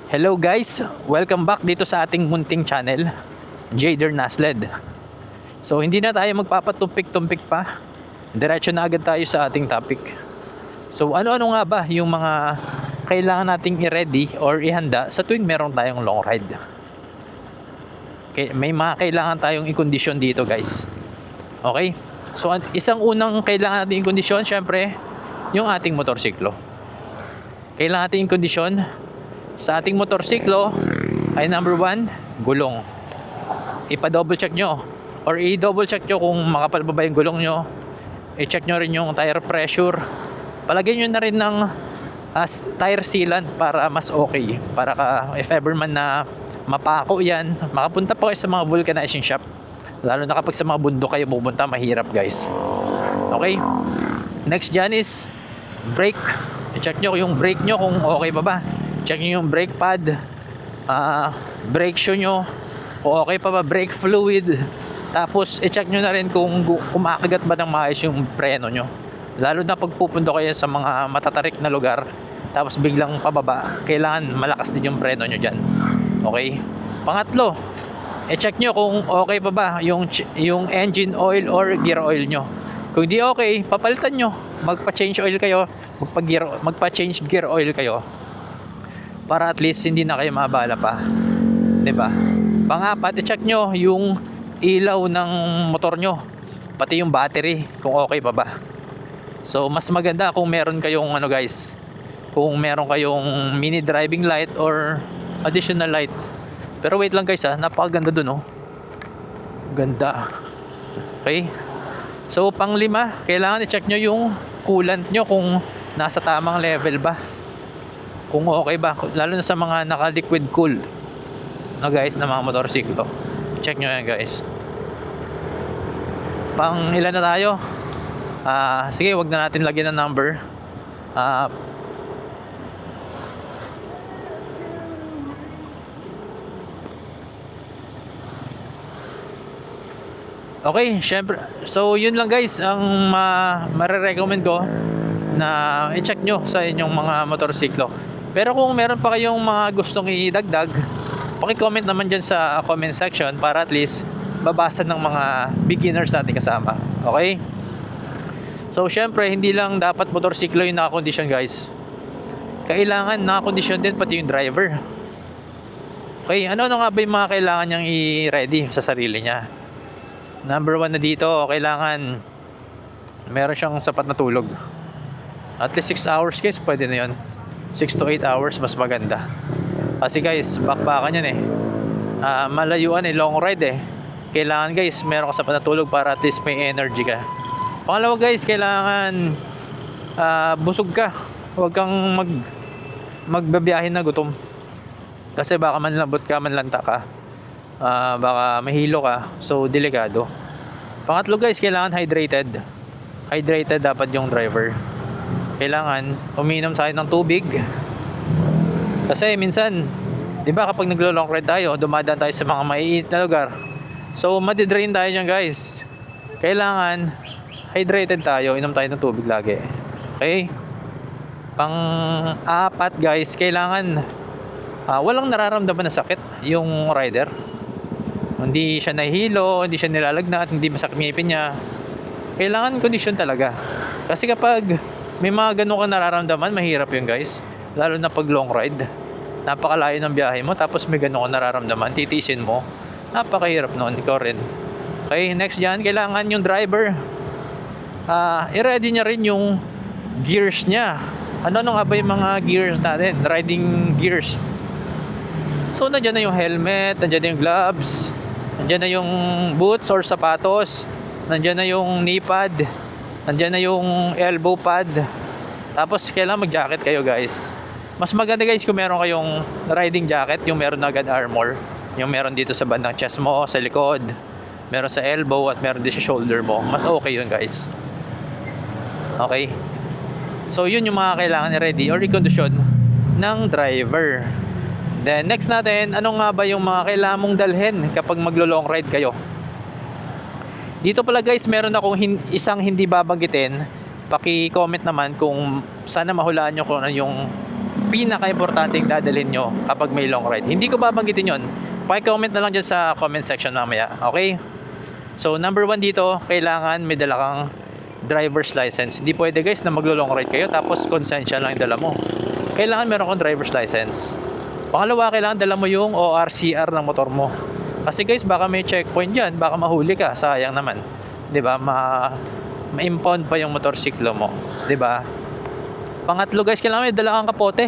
Hello guys, welcome back dito sa ating munting channel, Jader Nasled. So hindi na tayo magpapatumpik-tumpik pa, diretso na agad tayo sa ating topic. So ano-ano nga ba yung mga kailangan nating i-ready or ihanda sa tuwing meron tayong long ride? Okay, may mga kailangan tayong i-condition dito guys. Okay, so isang unang kailangan nating i-condition, syempre yung ating motorsiklo. Kailangan nating i-condition sa ating motorsiklo ay number 1, gulong. Ipa-double check nyo or i-double check nyo kung makapal ba yung gulong nyo. I-check nyo rin yung tire pressure. Palagyan nyo na rin ng tire sealant para mas okay. Para if ever man na mapako yan, makapunta pa kayo sa mga vulcanizing shop. Lalo na kapag sa mga bundok kayo pupunta, mahirap guys. Okay, next dyan is brake. I-check nyo yung brake nyo kung okay pa ba. Check nyo yung brake pad, brake shoe nyo, kung okay pa ba, brake fluid. Tapos i-check nyo na rin kung kumakagat ba ng maayos yung preno nyo. Lalo na pag pupunta kayo sa mga matatarik na lugar, tapos biglang pababa, kailangan malakas din yung preno nyo dyan. Okay? Pangatlo, i-check nyo kung okay pa ba yung engine oil or gear oil nyo. Kung di okay, papalitan nyo. Magpa-change oil kayo, magpa-change gear oil kayo. Para at least hindi na kayo mabala pa, 'di ba? Pangapat, i-check nyo yung ilaw ng motor nyo, pati yung battery kung okay pa ba. So mas maganda kung meron kayong guys, kung meron kayong mini driving light or additional light. Pero wait lang guys, napakaganda dun, oh. Ganda. Okay? So panglima, kailangan i-check nyo yung coolant nyo kung nasa tamang level ba, kung okay ba, lalo na sa mga naka liquid cool guys na mga motorsiklo. Check nyo yan guys. Pang ilan na tayo? Sige, wag na natin lagyan ng number. Okay, syempre. So yun lang guys ang mare-recommend ko na i-check nyo sa inyong mga motorsiklo. Pero kung meron pa kayong mga gustong idagdag, paki-comment naman dyan sa comment section para at least babasa ng mga beginners natin kasama. Okay? So syempre hindi lang dapat motorsiklo yung naka-condition guys. Kailangan naka-condition din pati yung driver. Okay, ano nga ba yung mga kailangan niyang i-ready sa sarili niya? Number 1 na dito, kailangan meron siyang sapat na tulog. At least 6 hours guys, pwede na yun. 6 to 8 hours, mas maganda. Kasi guys, bakbakan yan malayuan long ride Kailangan guys, meron ka sapat na tulog para at least may energy ka. Pangalawa guys, kailangan busog ka. Huwag kang magbabiyahin na gutom. Kasi baka manlambot ka, manlanta ka. Baka mahilo ka. So, delikado. Pangatlo guys, kailangan hydrated. Hydrated dapat yung driver. Kailangan uminom tayo ng tubig. Kasi minsan, 'di ba kapag naglo-long ride tayo, dumadaan tayo sa mga maiinit na lugar. So, madidrain tayo niyan, guys. Kailangan hydrated tayo, inom tayo ng tubig lagi. Okay? Pang-apat, guys, kailangan walang nararamdaman na sakit yung rider. Hindi siya nahihilo, hindi siya nilalagnat, hindi masakit ngipin niya. Kailangan condition talaga. Kasi kapag may mga ganun kang nararamdaman, mahirap yun guys. Lalo na pag long ride, napakalayo ng biyahe mo, tapos may ganun kang nararamdaman, titiisin mo, napakahirap noon, ikaw rin. Okay, next dyan, kailangan yung driver i-ready niya rin yung gears niya. Ano nga ba yung mga gears natin, riding gears? So nandiyan na yung helmet, nandiyan na yung gloves, nandiyan na yung boots or sapatos, nandiyan na yung knee pad, nandiyan na yung elbow pad. Tapos kailangan mag-jacket kayo guys. Mas maganda guys kung meron kayong riding jacket, yung meron na agad armor. Yung meron dito sa bandang chest mo, sa likod, meron sa elbow at meron din sa shoulder mo. Mas okay yun guys. Okay? So yun yung mga kailangan i-ready or i-condition ng driver. Then next natin, ano nga ba yung mga kailangan mong dalhin kapag maglo-long ride kayo? Dito pala guys, meron akong isang hindi babanggitin. Paki-comment naman kung sana mahulaan nyo kung ano yung pinaka-importanting dadalhin nyo kapag may long ride. Hindi ko babanggitin yon. Paki-comment na lang dyan sa comment section mamaya. Okay? So number 1 dito, kailangan may dala kang driver's license. Hindi pwede guys na maglo-long ride kayo tapos konsensya lang yung dala mo. Kailangan meron kang driver's license. Pangalawa, kailangan dala mo yung ORCR ng motor mo. Kasi guys, baka may checkpoint dyan, baka mahuli ka, sayang naman. 'Di ba? Ma-impound pa yung motorsiklo mo, 'di ba? Pangatlo guys, kailangan may dala kang kapote.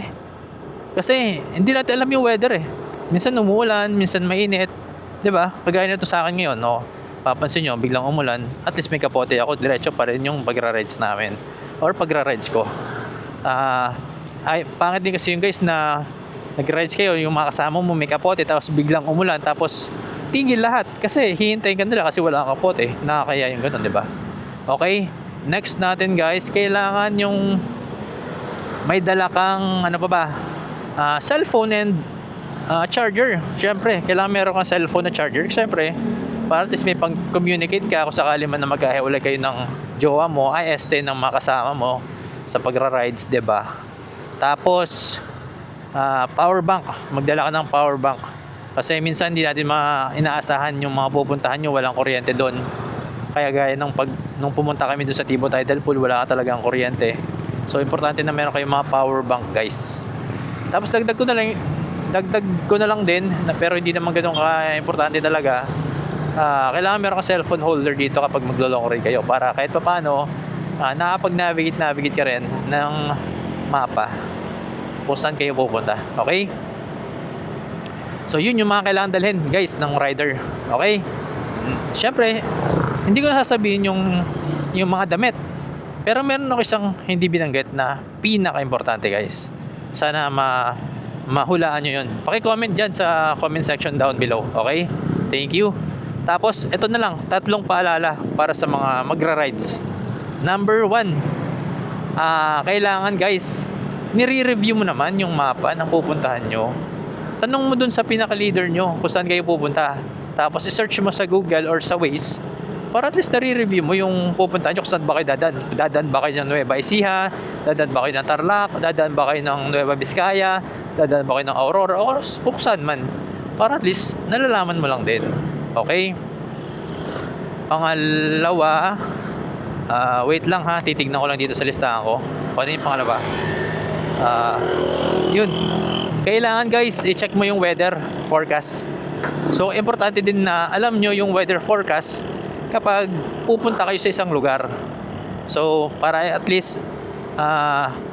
Kasi hindi natin alam yung weather eh. Minsan umuulan, minsan mainit, 'di ba? Kagaya nito sa akin ngayon, no. Papansin nyo, biglang umulan, at least may kapote ako, diretso pa rin yung pagra-rides namin or pagra-rides ko. Ay, pangit din kasi yung guys na nag-rides kayo, yung mga kasama mo may kapote, tapos biglang umulan, tapos tigil lahat kasi hihintayin ka nila kasi wala kang kapote. Nakakaya yung ganun, di ba? Okay, next natin guys, kailangan yung may dala kang ano pa ba, cellphone and charger. Syempre, kailangan meron kang cellphone na charger. Syempre, para at least may pang-communicate ka kung sakali man na magkahiwalay kayo ng jowa mo, ST ng mga kasama mo sa pagra-rides, 'di ba? Tapos power bank, magdala ka ng power bank. Kasi minsan hindi natin inaasahan yung mga pupuntahan nyo, walang kuryente doon. Kaya gaya nung pumunta kami doon sa Tibo Tidal Pool, wala ka talagang kuryente. So importante na meron kayong mga power bank, guys. Tapos dagdag ko na lang din, pero hindi naman ganoon ka-importante talaga. Kailangan meron kang cellphone holder dito kapag maglo-long ride kayo para kahit pa paano nakapag-navigate ka rin ng mapa kung saan kayo pupunta. Okay? So yun yung mga kailangan dalhin guys ng rider. Okay? Syempre, hindi ko sasabihin yung mga damit. Pero meron ako isang hindi binanggit na pinaka-importante guys. Sana mahulaan nyo yun. Paki-comment dyan sa comment section down below. Okay? Thank you. Tapos, ito na lang, 3 paalala para sa mga magra-rides. Number 1, kailangan guys, nire-review mo naman yung mapa ng pupuntahan nyo. Tanong mo dun sa pinaka-leader nyo kung saan kayo pupunta. Tapos, i-search mo sa Google or sa Waze para at least nare-review mo yung pupuntahan nyo kung saan ba kayo dadan. Dadan ba kayo ng Nueva Ecija? Dadan ba kayo ng Tarlac? Dadan ba kayo ng Nueva Vizcaya? Dadan ba kayo ng Aurora? O kung saan man. Para at least, nalalaman mo lang din. Okay? Pangalawa, wait lang ha, titignan ko lang dito sa listahan ko. Ano yung pangalawa? Yun. Kailangan guys, i-check mo yung weather forecast. So, importante din na alam nyo yung weather forecast kapag pupunta kayo sa isang lugar. So, para at least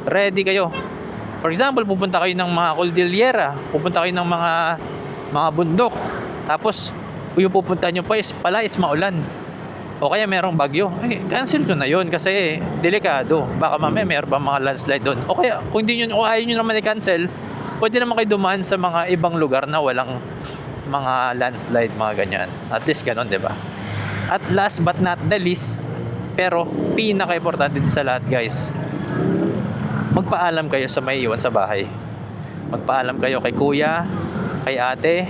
ready kayo. For example, pupunta kayo ng mga Cordillera, pupunta kayo ng mga bundok. Tapos, yung pupunta nyo pala is maulan. O kaya merong bagyo. Cancel nyo na yun kasi delikado. Baka mamaya meron pa mga landslide doon. O kaya, kung ayaw nyo naman i-cancel, pwede naman kayo dumaan sa mga ibang lugar na walang mga landslide, mga ganyan. At least ganun, di ba? At last but not the least, pero pinaka-importante din sa lahat guys, magpaalam kayo sa may iwan sa bahay. Magpaalam kayo kay kuya, kay ate,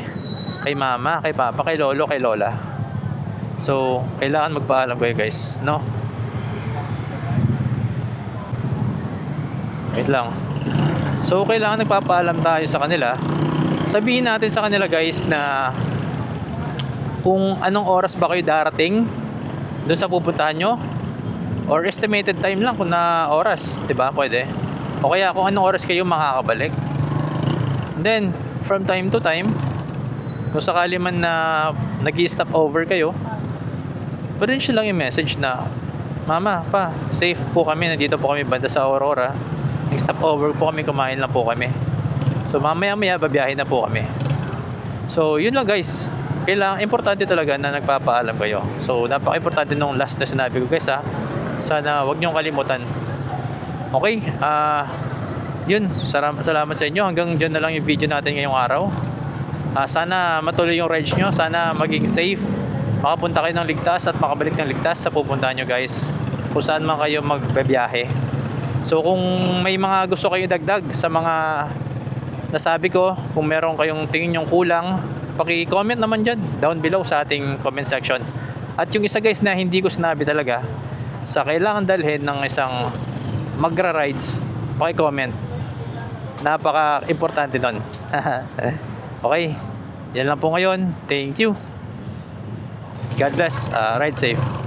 kay mama, kay papa, kay lolo, kay lola. So, kailangan magpaalam kayo guys, no? Wait lang. So, kailangan nagpapaalam tayo sa kanila. Sabihin natin sa kanila guys na kung anong oras ba kayo darating doon sa pupuntahan nyo, or estimated time lang kung na oras, 'di ba? Pwede. O kaya kung anong oras kayo makakabalik. And then, from time to time, kung sakali man na nag-i-stop over kayo, pwede nyo lang yung message na, mama, pa, safe po kami, nandito po kami banda sa Aurora, nag-stop over po kami, kumain lang po kami. So mamaya babiyahin na po kami. So yun lang guys, kailangan, importante talaga na nagpapaalam kayo. So napaka-importante nung last na sinabi ko guys ha. Sana wag niyong kalimutan. Okay, yun, salamat sa inyo. Hanggang dyan na lang yung video natin ngayong araw. Sana matuloy yung rides nyo, sana maging safe, makapunta kayo ng ligtas at makabalik ng ligtas sa pupuntahan nyo guys, kung saan man kayo magbabiyahe. So kung may mga gusto kayo dagdag sa mga nasabi ko, kung meron kayong tingin yung kulang, paki-comment naman dyan down below sa ating comment section. At yung isa guys na hindi ko sinabi talaga sa kailangan dalhin ng isang magra-rides, paki-comment. Napaka-importante nun. Okay. Yan lang po ngayon. Thank you. God bless. Ride safe.